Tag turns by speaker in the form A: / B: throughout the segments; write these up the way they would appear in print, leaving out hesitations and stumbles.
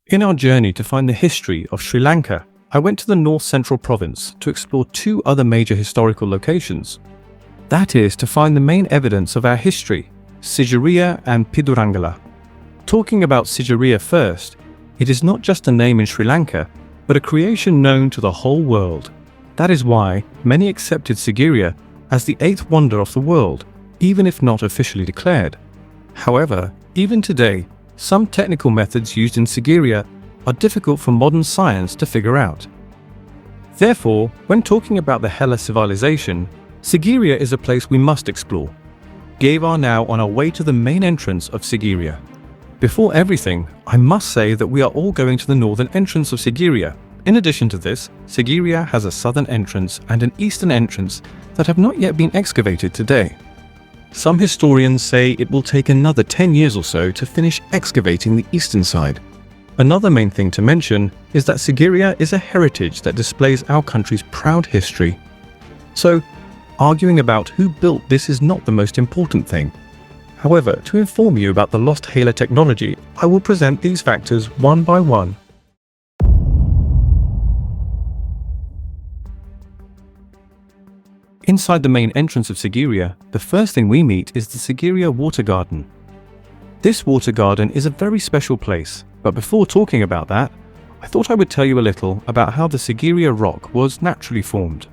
A: In our journey to find the history of Sri Lanka, I went to the North Central Province to explore two other major historical locations. That is, to find the main evidence of our history, Sigiriya and Pidurangala. Talking about Sigiriya first, it is not just a name in Sri Lanka, but a creation known to the whole world. That is why many accepted Sigiriya as the eighth wonder of the world, even if not officially declared. However, even today, some technical methods used in Sigiriya are difficult for modern science to figure out. Therefore, when talking about the Hela civilization, Sigiriya is a place we must explore. We are now on our way to the main entrance of Sigiriya. Before everything, I must say that we are all going to the northern entrance of Sigiriya. In addition to this, Sigiriya has a southern entrance and an eastern entrance that have not yet been excavated today. Some historians say it will take another 10 years or so to finish excavating the eastern side. Another main thing to mention is that Sigiriya is a heritage that displays our country's proud history. So, arguing about who built this is not the most important thing. However, to inform you about the lost Hela technology, I will present these factors one by one. Inside the main entrance of Sigiriya, the first thing we meet is the Sigiriya Water Garden. This water garden is a very special place, but before talking about that, I thought I would tell you a little about how the Sigiriya rock was naturally formed.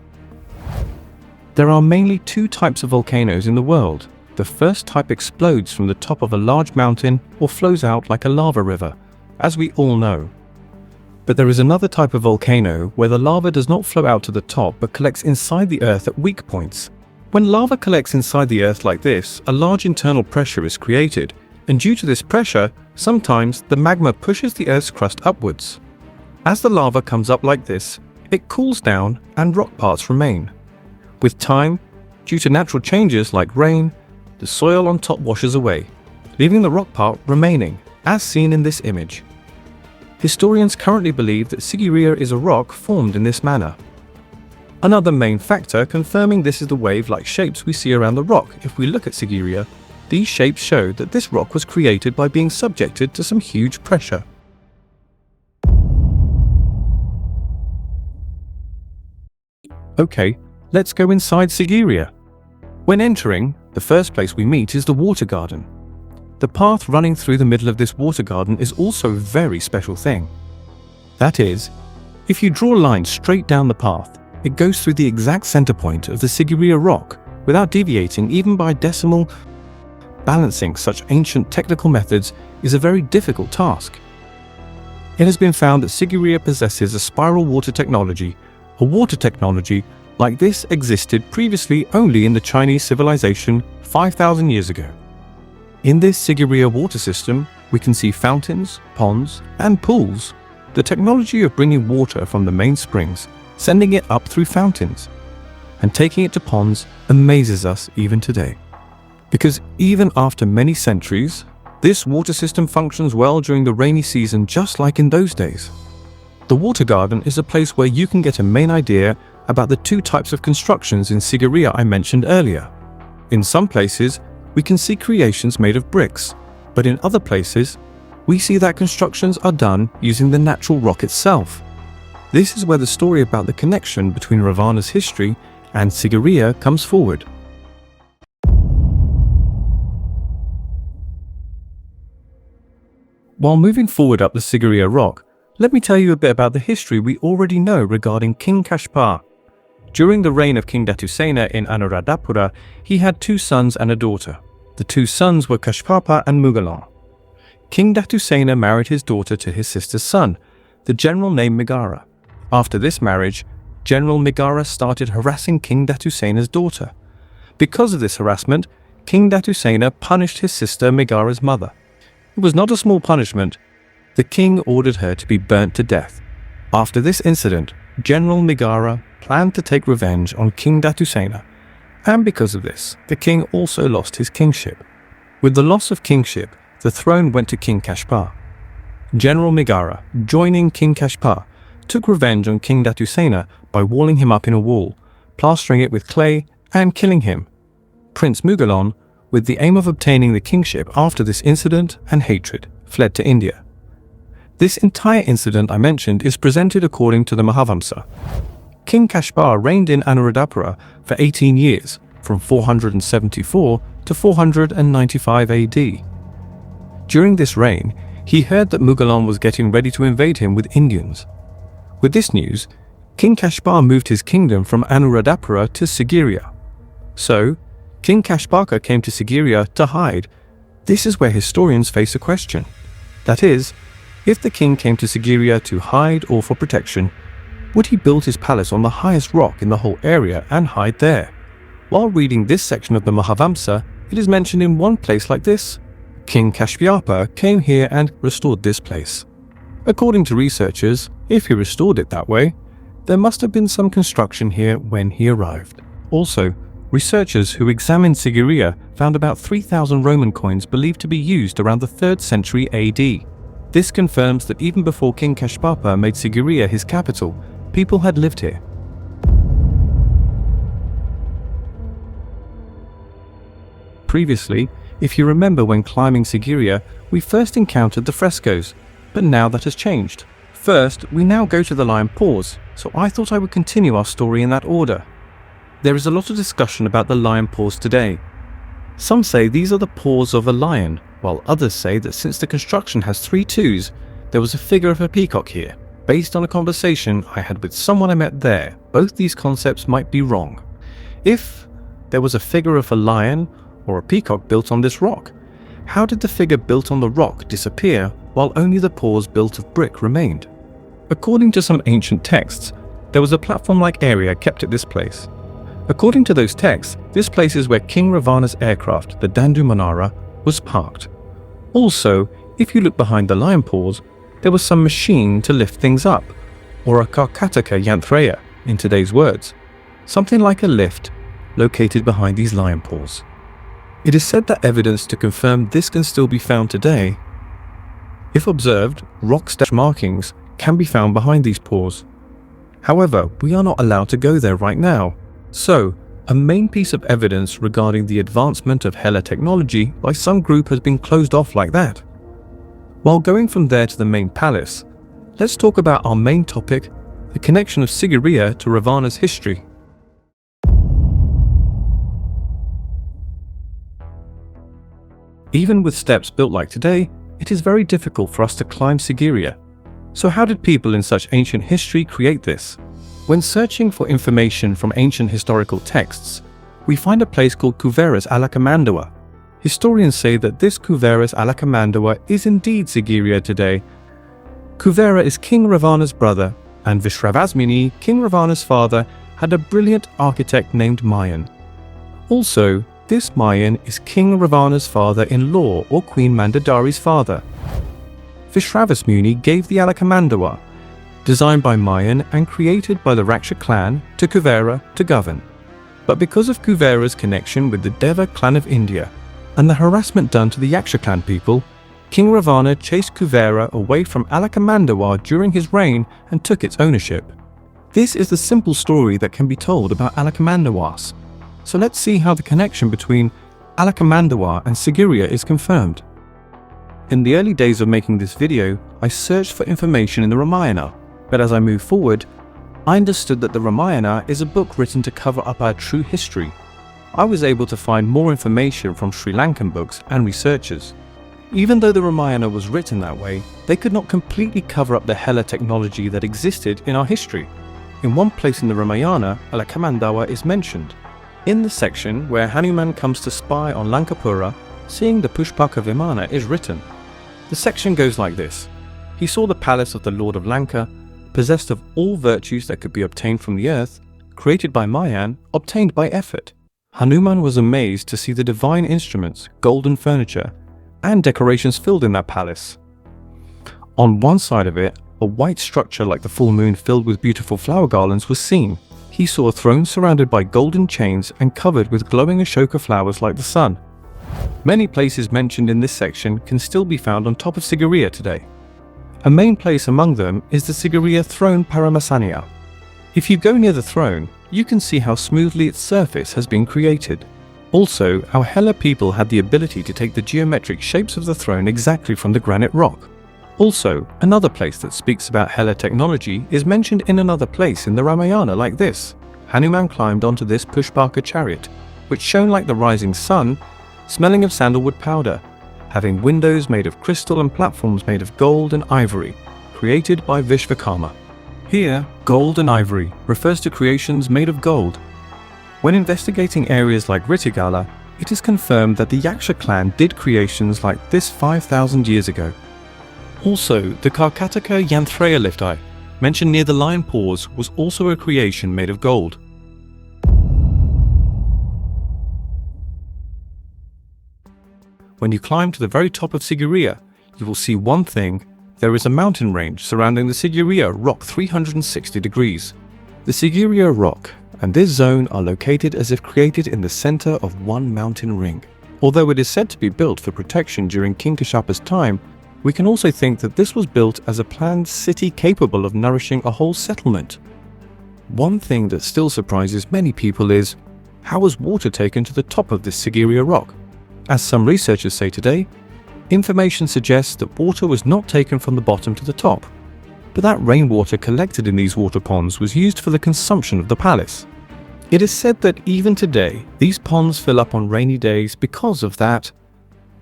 A: There are mainly two types of volcanoes in the world. The first type explodes from the top of a large mountain or flows out like a lava river, as we all know. But there is another type of volcano where the lava does not flow out to the top but collects inside the earth at weak points. When lava collects inside the earth like this, a large internal pressure is created, and due to this pressure, sometimes the magma pushes the earth's crust upwards. As the lava comes up like this, it cools down and rock parts remain. With time, due to natural changes like rain, the soil on top washes away, leaving the rock part remaining, as seen in this image. Historians currently believe that Sigiriya is a rock formed in this manner. Another main factor confirming this is the wave-like shapes we see around the rock. If we look at Sigiriya, these shapes show that this rock was created by being subjected to some huge pressure. Okay, let's go inside Sigiriya. When entering, the first place we meet is the water garden. The path running through the middle of this water garden is also a very special thing. That is, if you draw a line straight down the path, it goes through the exact center point of the Sigiriya rock without deviating even by a decimal. Balancing such ancient technical methods is a very difficult task. It has been found that Sigiriya possesses a spiral water technology. A water technology like this existed previously only in the Chinese civilization 5,000 years ago. In this Sigiriya water system, we can see fountains, ponds, and pools. The technology of bringing water from the main springs, sending it up through fountains, and taking it to ponds amazes us even today. Because even after many centuries, this water system functions well during the rainy season just like in those days. The water garden is a place where you can get a main idea about the two types of constructions in Sigiriya I mentioned earlier. In some places, we can see creations made of bricks, but in other places, we see that constructions are done using the natural rock itself. This is where the story about the connection between Ravana's history and Sigiriya comes forward. While moving forward up the Sigiriya rock, let me tell you a bit about the history we already know regarding King Kashyapa. During the reign of King Datusena in Anuradhapura, he had two sons and a daughter. The two sons were Pushpaka and Mugalan. King Datusena married his daughter to his sister's son, the general named Megara. After this marriage, General Megara started harassing King Datusena's daughter. Because of this harassment, King Datusena punished his sister Megara's mother. It was not a small punishment. The king ordered her to be burnt to death. After this incident, General Megara planned to take revenge on King Datusena, and because of this, the king also lost his kingship. With the loss of kingship, the throne went to King Kashyapa. General Megara, joining King Kashyapa, took revenge on King Datusena by walling him up in a wall, plastering it with clay, and killing him. Prince Mugalan, with the aim of obtaining the kingship after this incident and hatred, fled to India. This entire incident I mentioned is presented according to the Mahavamsa. King Kashyapa reigned in Anuradhapura for 18 years, from 474 to 495 AD. During this reign, he heard that Mughal was getting ready to invade him with Indians. With this news, King Kashyapa moved his kingdom from Anuradhapura to Sigiriya. So, King Kashyapa came to Sigiriya to hide. This is where historians face a question. That is, if the king came to Sigiriya to hide or for protection, would he build his palace on the highest rock in the whole area and hide there? While reading this section of the Mahavamsa, it is mentioned in one place like this: King Kashyapa came here and restored this place. According to researchers, if he restored it that way, there must have been some construction here when he arrived. Also, researchers who examined Sigiriya found about 3,000 Roman coins believed to be used around the 3rd century AD. This confirms that even before King Kashyapa made Sigiriya his capital, people had lived here. Previously, if you remember when climbing Sigiriya, we first encountered the frescoes, but now that has changed. First, we now go to the lion paws, so I thought I would continue our story in that order. There is a lot of discussion about the lion paws today. Some say these are the paws of a lion, while others say that since the construction has 3 toes, there was a figure of a peacock here. Based on a conversation I had with someone I met there, both these concepts might be wrong. If there was a figure of a lion or a peacock built on this rock, how did the figure built on the rock disappear while only the paws built of brick remained? According to some ancient texts, there was a platform-like area kept at this place. According to those texts, this place is where King Ravana's aircraft, the Dandu Manara, was parked. Also, if you look behind the lion paws, there was some machine to lift things up, or a Karkataka Yantraya in today's words, something like a lift located behind these lion paws. It is said that evidence to confirm this can still be found today. If observed, rock markings can be found behind these paws. However, we are not allowed to go there right now. So, a main piece of evidence regarding the advancement of Hela technology by some group has been closed off like that. While going from there to the main palace, let's talk about our main topic, the connection of Sigiriya to Ravana's history. Even with steps built like today, it is very difficult for us to climb Sigiriya. So how did people in such ancient history create this? When searching for information from ancient historical texts, we find a place called Kuvera's Alakamandawa. Historians say that this Kuvera's Alakamandawa is indeed Sigiriya today. Kuvera is King Ravana's brother, and Vishravasmini, King Ravana's father, had a brilliant architect named Mayan. Also, this Mayan is King Ravana's father-in-law or Queen Mandodari's father. Vishravasmuni gave the Alakamandawa, designed by Mayan and created by the Raksha clan, to Kuvera to govern. But because of Kuvera's connection with the Deva clan of India and the harassment done to the Yaksha clan people, King Ravana chased Kuvera away from Alakamandawa during his reign and took its ownership. This is the simple story that can be told about Alakamandawas. So let's see how the connection between Alakamandawa and Sigiriya is confirmed. In the early days of making this video, I searched for information in the Ramayana, but as I moved forward, I understood that the Ramayana is a book written to cover up our true history. I was able to find more information from Sri Lankan books and researchers. Even though the Ramayana was written that way, they could not completely cover up the Hela technology that existed in our history. In one place in the Ramayana, Alakamandawa is mentioned. In the section where Hanuman comes to spy on Lankapura, seeing the Pushpaka Vimana is written. The section goes like this: He saw the palace of the Lord of Lanka, possessed of all virtues that could be obtained from the earth, created by Mayan, obtained by effort. Hanuman was amazed to see the divine instruments, golden furniture, and decorations filled in that palace. On one side of it, a white structure like the full moon filled with beautiful flower garlands was seen. He saw a throne surrounded by golden chains and covered with glowing Ashoka flowers like the sun. Many places mentioned in this section can still be found on top of Sigiriya today. A main place among them is the Sigiriya throne Paramasanya. If you go near the throne, you can see how smoothly its surface has been created. Also, our Hela people had the ability to take the geometric shapes of the throne exactly from the granite rock. Also, another place that speaks about Hela technology is mentioned in another place in the Ramayana like this. Hanuman climbed onto this Pushpaka chariot, which shone like the rising sun, smelling of sandalwood powder, having windows made of crystal and platforms made of gold and ivory, created by Vishvakarma. Here, gold and ivory refers to creations made of gold. When investigating areas like Pidurangala, it is confirmed that the Yaksha clan did creations like this 5,000 years ago. Also, the Karkataka Yantraya lifti, mentioned near the lion paws, was also a creation made of gold. When you climb to the very top of Sigiriya, you will see one thing. There is a mountain range surrounding the Sigiriya rock 360 degrees. The Sigiriya rock and this zone are located as if created in the center of one mountain ring. Although it is said to be built for protection during King Kashyapa's time, we can also think that this was built as a planned city capable of nourishing a whole settlement. One thing that still surprises many people is, how was water taken to the top of this Sigiriya rock? As some researchers say today, information suggests that water was not taken from the bottom to the top, but that rainwater collected in these water ponds was used for the consumption of the palace. It is said that even today, these ponds fill up on rainy days because of that.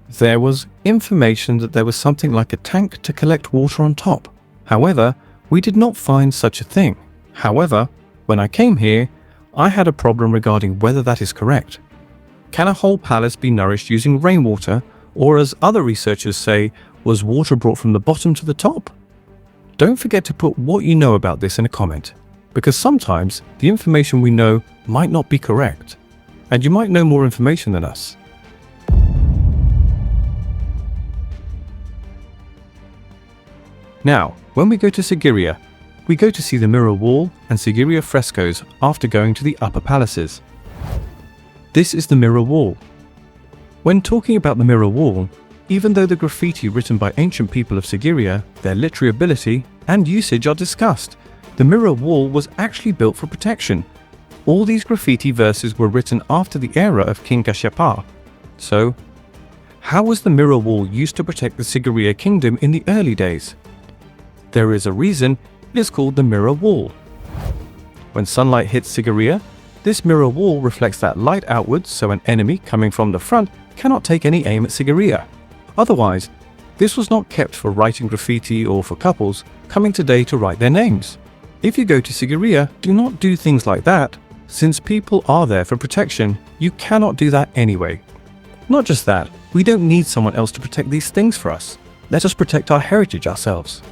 A: There was information that there was something like a tank to collect water on top. However, we did not find such a thing. However, when I came here, I had a problem regarding whether that is correct. Can a whole palace be nourished using rainwater, or as other researchers say, was water brought from the bottom to the top? Don't forget to put what you know about this in a comment, because sometimes the information we know might not be correct, and you might know more information than us. Now, when we go to Sigiriya, we go to see the mirror wall and Sigiriya frescoes after going to the upper palaces. This is the mirror wall. When talking about the mirror wall, even though the graffiti written by ancient people of Sigiriya, their literary ability and usage are discussed, the mirror wall was actually built for protection. All these graffiti verses were written after the era of King Kashyapa. So, how was the mirror wall used to protect the Sigiriya kingdom in the early days? There is a reason it is called the mirror wall. When sunlight hits Sigiriya, this mirror wall reflects that light outwards, so an enemy coming from the front cannot take any aim at Sigiriya. Otherwise, this was not kept for writing graffiti or for couples coming today to write their names. If you go to Sigiriya, do not do things like that. Since people are there for protection, you cannot do that anyway. Not just that, we don't need someone else to protect these things for us. Let us protect our heritage ourselves.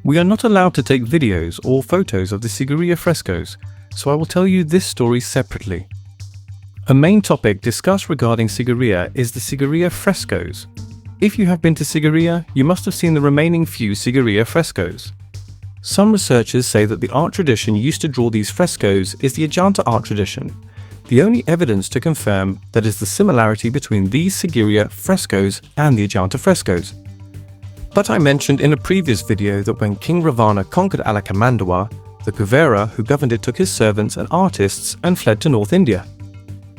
A: We are not allowed to take videos or photos of the Sigiriya frescoes, so I will tell you this story separately. A main topic discussed regarding Sigiriya is the Sigiriya frescoes. If you have been to Sigiriya, you must have seen the remaining few Sigiriya frescoes. Some researchers say that the art tradition used to draw these frescoes is the Ajanta art tradition. The only evidence to confirm that is the similarity between these Sigiriya frescoes and the Ajanta frescoes. But I mentioned in a previous video that when King Ravana conquered Alakamandawa, the Kuvera who governed it took his servants and artists and fled to North India.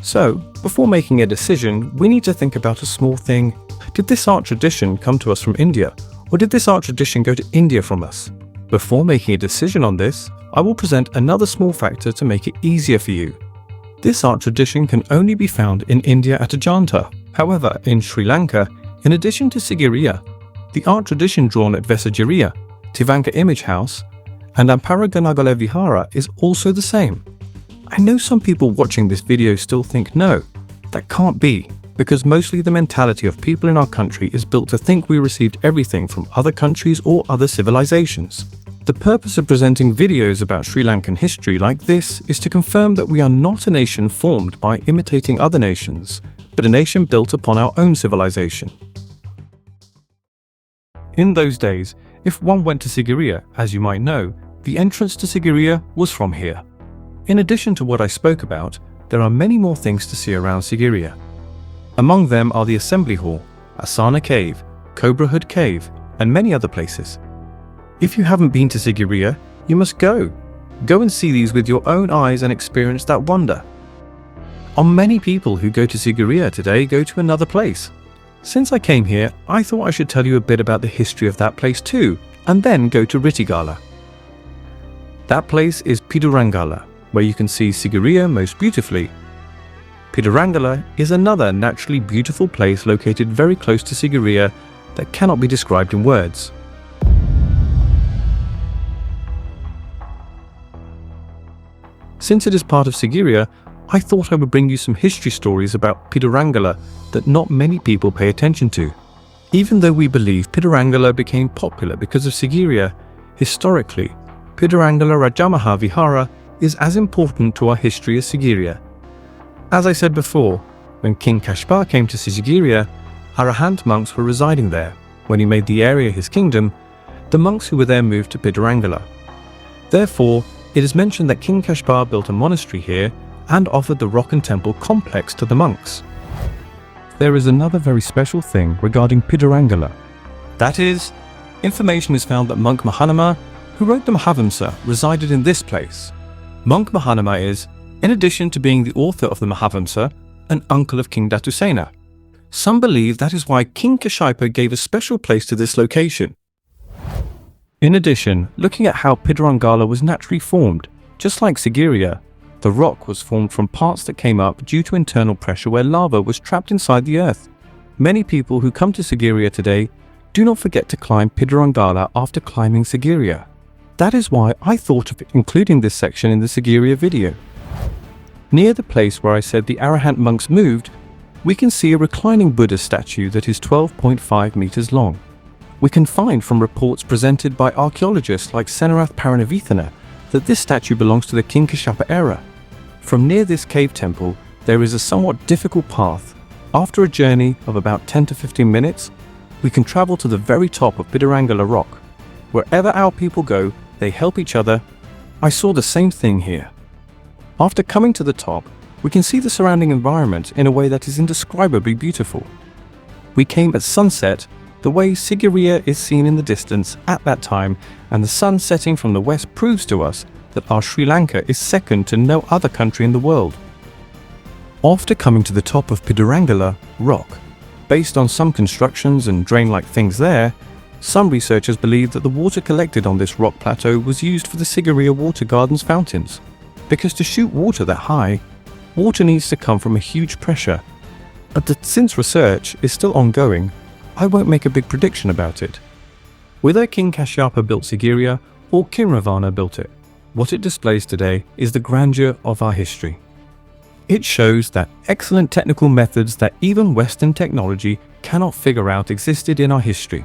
A: So, before making a decision, we need to think about a small thing. Did this art tradition come to us from India, or did this art tradition go to India from us? Before making a decision on this, I will present another small factor to make it easier for you. This art tradition can only be found in India at Ajanta. However, in Sri Lanka, in addition to Sigiriya, the art tradition drawn at Vesagiriya, Tivanka Image House, and Amparaganagala Vihara is also the same. I know some people watching this video still think no, that can't be, because mostly the mentality of people in our country is built to think we received everything from other countries or other civilizations. The purpose of presenting videos about Sri Lankan history like this is to confirm that we are not a nation formed by imitating other nations, but a nation built upon our own civilization. In those days, if one went to Sigiriya, as you might know, the entrance to Sigiriya was from here. In addition to what I spoke about, there are many more things to see around Sigiriya. Among them are the Assembly Hall, Asana Cave, Cobra Hood Cave, and many other places. If you haven't been to Sigiriya, you must go. Go and see these with your own eyes and experience that wonder. Many people who go to Sigiriya today go to another place. Since I came here, I thought I should tell you a bit about the history of that place too, and then go to Rittigala. That place is Pidurangala, where you can see Sigiriya most beautifully. Pidurangala is another naturally beautiful place located very close to Sigiriya that cannot be described in words. Since it is part of Sigiriya, I thought I would bring you some history stories about Pidurangala that not many people pay attention to. Even though we believe Pidurangala became popular because of Sigiriya, historically, Pidurangala Rajamaha Vihara is as important to our history as Sigiriya. As I said before, when King Kashyapa came to Sigiriya, Arahant monks were residing there. When he made the area his kingdom, the monks who were there moved to Pidurangala. Therefore, it is mentioned that King Kashyapa built a monastery here and offered the rock and temple complex to the monks. There is another very special thing regarding Pidurangala. That is, information is found that monk Mahanama, who wrote the Mahavamsa, resided in this place. Monk Mahanama is, in addition to being the author of the Mahavamsa, an uncle of King Datusena. Some believe that is why King Kashyapa gave a special place to this location. In addition, looking at how Pidurangala was naturally formed, just like Sigiriya, the rock was formed from parts that came up due to internal pressure where lava was trapped inside the earth. Many people who come to Sigiriya today do not forget to climb Pidurangala after climbing Sigiriya. That is why I thought of including this section in the Sigiriya video. Near the place where I said the Arahant monks moved, we can see a reclining Buddha statue that is 12.5 meters long. We can find from reports presented by archaeologists like Senarath Paranavithana that this statue belongs to the King Kashyapa era. From near this cave temple, there is a somewhat difficult path. After a journey of about 10 to 15 minutes, we can travel to the very top of Pidurangala rock. Wherever our people go, they help each other. I saw the same thing here. After coming to the top, we can see the surrounding environment in a way that is indescribably beautiful. We came at sunset, the way Sigiriya is seen in the distance at that time, and the sun setting from the west proves to us that our Sri Lanka is second to no other country in the world. After coming to the top of Pidurangala rock, based on some constructions and drain-like things there, some researchers believe that the water collected on this rock plateau was used for the Sigiriya water gardens fountains. Because to shoot water that high, water needs to come from a huge pressure. But since research is still ongoing, I won't make a big prediction about it. Whether King Kashyapa built Sigiriya or King Ravana built it, what it displays today is the grandeur of our history. It shows that excellent technical methods that even Western technology cannot figure out existed in our history.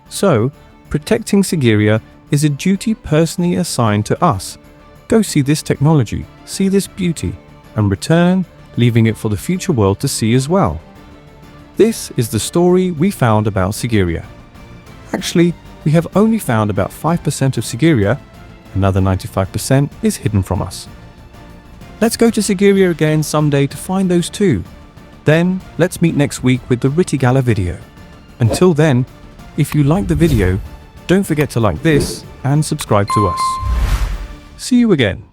A: So, protecting Sigiriya is a duty personally assigned to us. Go see this technology, see this beauty, and return, leaving it for the future world to see as well. This is the story we found about Sigiriya. Actually, we have only found about 5% of Sigiriya. Another 95% is hidden from us. Let's go to Sigiriya again someday to find those too. Then, let's meet next week with the Rittigala video. Until then, if you like the video, don't forget to like this and subscribe to us. See you again.